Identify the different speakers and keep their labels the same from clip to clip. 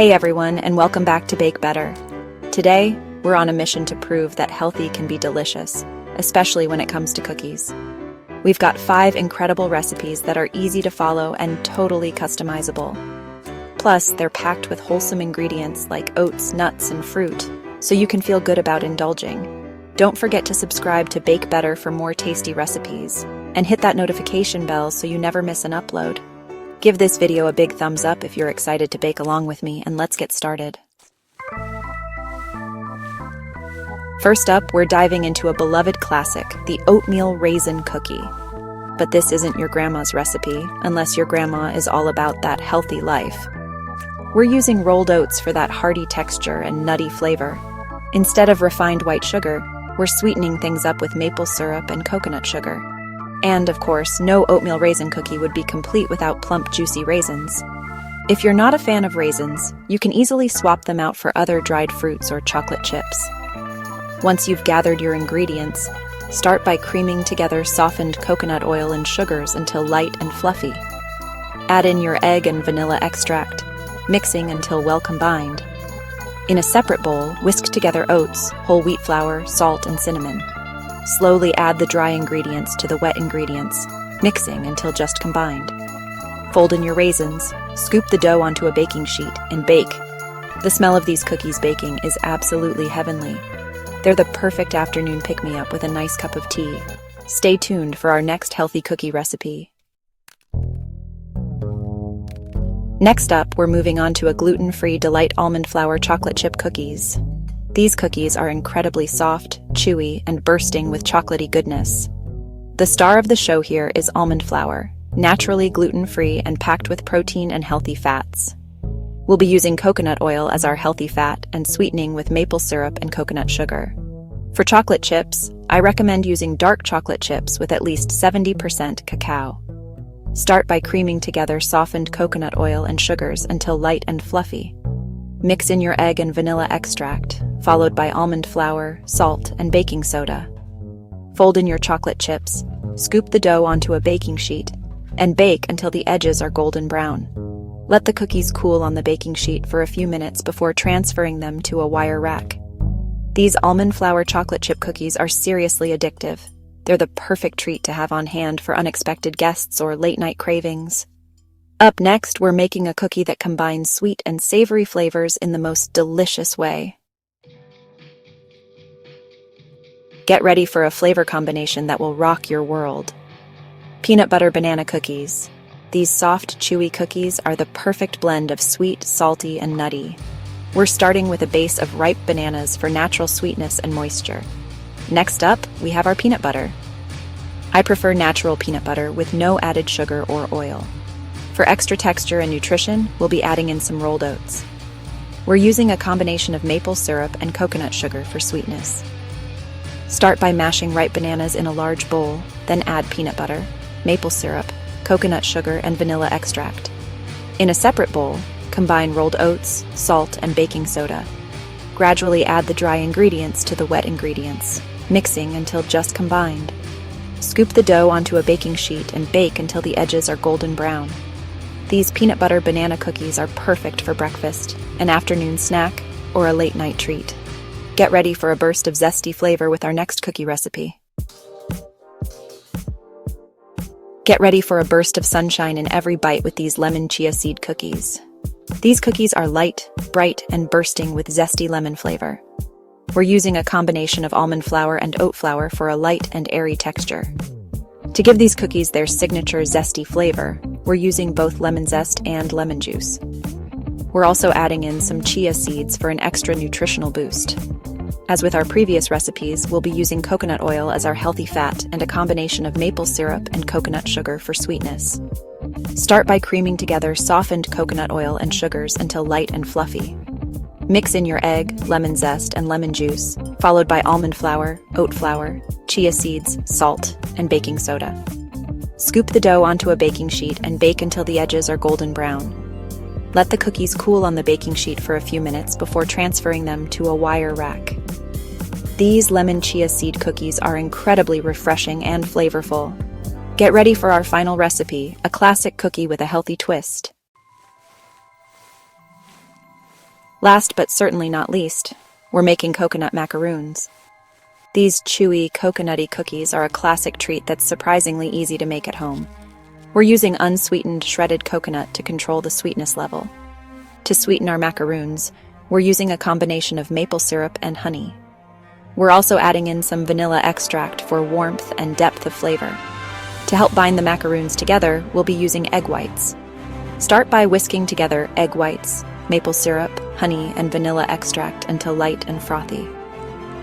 Speaker 1: Hey everyone, and welcome back to Bake Better. Today, we're on a mission to prove that healthy can be delicious, especially when it comes to cookies. We've got 5 incredible recipes that are easy to follow and totally customizable. Plus, they're packed with wholesome ingredients like oats, nuts, and fruit, so you can feel good about indulging. Don't forget to subscribe to Bake Better for more tasty recipes, and hit that notification bell so you never miss an upload. Give this video a big thumbs up if you're excited to bake along with me, and let's get started. First up, we're diving into a beloved classic, the oatmeal raisin cookie. But this isn't your grandma's recipe, unless your grandma is all about that healthy life. We're using rolled oats for that hearty texture and nutty flavor. Instead of refined white sugar, we're sweetening things up with maple syrup and coconut sugar. And, of course, no oatmeal raisin cookie would be complete without plump, juicy raisins. If you're not a fan of raisins, you can easily swap them out for other dried fruits or chocolate chips. Once you've gathered your ingredients, start by creaming together softened coconut oil and sugars until light and fluffy. Add in your egg and vanilla extract, mixing until well combined. In a separate bowl, whisk together oats, whole wheat flour, salt, and cinnamon. Slowly add the dry ingredients to the wet ingredients, mixing until just combined. Fold in your raisins, scoop the dough onto a baking sheet, and bake. The smell of these cookies baking is absolutely heavenly. They're the perfect afternoon pick-me-up with a nice cup of tea. Stay tuned for our next healthy cookie recipe. Next up, we're moving on to a gluten-free Delight almond flour chocolate chip cookies. These cookies are incredibly soft, chewy, and bursting with chocolatey goodness. The star of the show here is almond flour, naturally gluten-free and packed with protein and healthy fats. We'll be using coconut oil as our healthy fat and sweetening with maple syrup and coconut sugar. For chocolate chips, I recommend using dark chocolate chips with at least 70% cacao. Start by creaming together softened coconut oil and sugars until light and fluffy. Mix in your egg and vanilla extract, followed by almond flour, salt, and baking soda. Fold in your chocolate chips, scoop the dough onto a baking sheet, and bake until the edges are golden brown. Let the cookies cool on the baking sheet for a few minutes before transferring them to a wire rack. These almond flour chocolate chip cookies are seriously addictive. They're the perfect treat to have on hand for unexpected guests or late-night cravings. Up next, we're making a cookie that combines sweet and savory flavors in the most delicious way. Get ready for a flavor combination that will rock your world. Peanut butter banana cookies. These soft, chewy cookies are the perfect blend of sweet, salty, and nutty. We're starting with a base of ripe bananas for natural sweetness and moisture. Next up, we have our peanut butter. I prefer natural peanut butter with no added sugar or oil. For extra texture and nutrition, we'll be adding in some rolled oats. We're using a combination of maple syrup and coconut sugar for sweetness. Start by mashing ripe bananas in a large bowl, then add peanut butter, maple syrup, coconut sugar, and vanilla extract. In a separate bowl, combine rolled oats, salt, and baking soda. Gradually add the dry ingredients to the wet ingredients, mixing until just combined. Scoop the dough onto a baking sheet and bake until the edges are golden brown. These peanut butter banana cookies are perfect for breakfast, an afternoon snack, or a late-night treat. Get ready for a burst of zesty flavor with our next cookie recipe. Get ready for a burst of sunshine in every bite with these lemon chia seed cookies. These cookies are light, bright, and bursting with zesty lemon flavor. We're using a combination of almond flour and oat flour for a light and airy texture. To give these cookies their signature zesty flavor, we're using both lemon zest and lemon juice. We're also adding in some chia seeds for an extra nutritional boost. As with our previous recipes, we'll be using coconut oil as our healthy fat and a combination of maple syrup and coconut sugar for sweetness. Start by creaming together softened coconut oil and sugars until light and fluffy. Mix in your egg, lemon zest, and lemon juice, followed by almond flour, oat flour, chia seeds, salt, and baking soda. Scoop the dough onto a baking sheet and bake until the edges are golden brown. Let the cookies cool on the baking sheet for a few minutes before transferring them to a wire rack. These lemon chia seed cookies are incredibly refreshing and flavorful. Get ready for our final recipe, a classic cookie with a healthy twist. Last but certainly not least, we're making coconut macaroons. These chewy, coconutty cookies are a classic treat that's surprisingly easy to make at home. We're using unsweetened shredded coconut to control the sweetness level. To sweeten our macaroons, we're using a combination of maple syrup and honey. We're also adding in some vanilla extract for warmth and depth of flavor. To help bind the macaroons together, we'll be using egg whites. Start by whisking together egg whites, maple syrup, honey, and vanilla extract until light and frothy.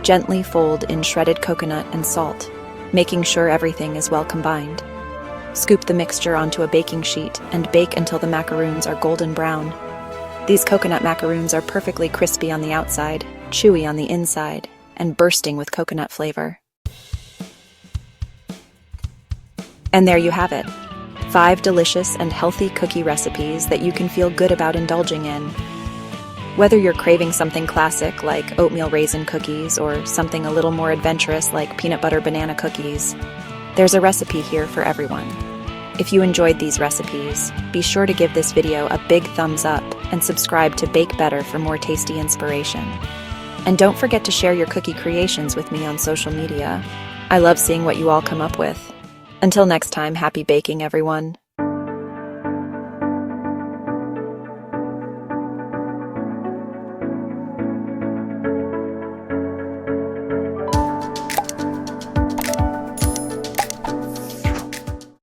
Speaker 1: Gently fold in shredded coconut and salt, making sure everything is well combined. Scoop the mixture onto a baking sheet and bake until the macaroons are golden brown. These coconut macaroons are perfectly crispy on the outside, chewy on the inside, and bursting with coconut flavor. And there you have it, 5 delicious and healthy cookie recipes that you can feel good about indulging in. Whether you're craving something classic like oatmeal raisin cookies or something a little more adventurous like peanut butter banana cookies, there's a recipe here for everyone. If you enjoyed these recipes, be sure to give this video a big thumbs up and subscribe to Bake Better for more tasty inspiration. And don't forget to share your cookie creations with me on social media. I love seeing what you all come up with. Until next time, happy baking, everyone.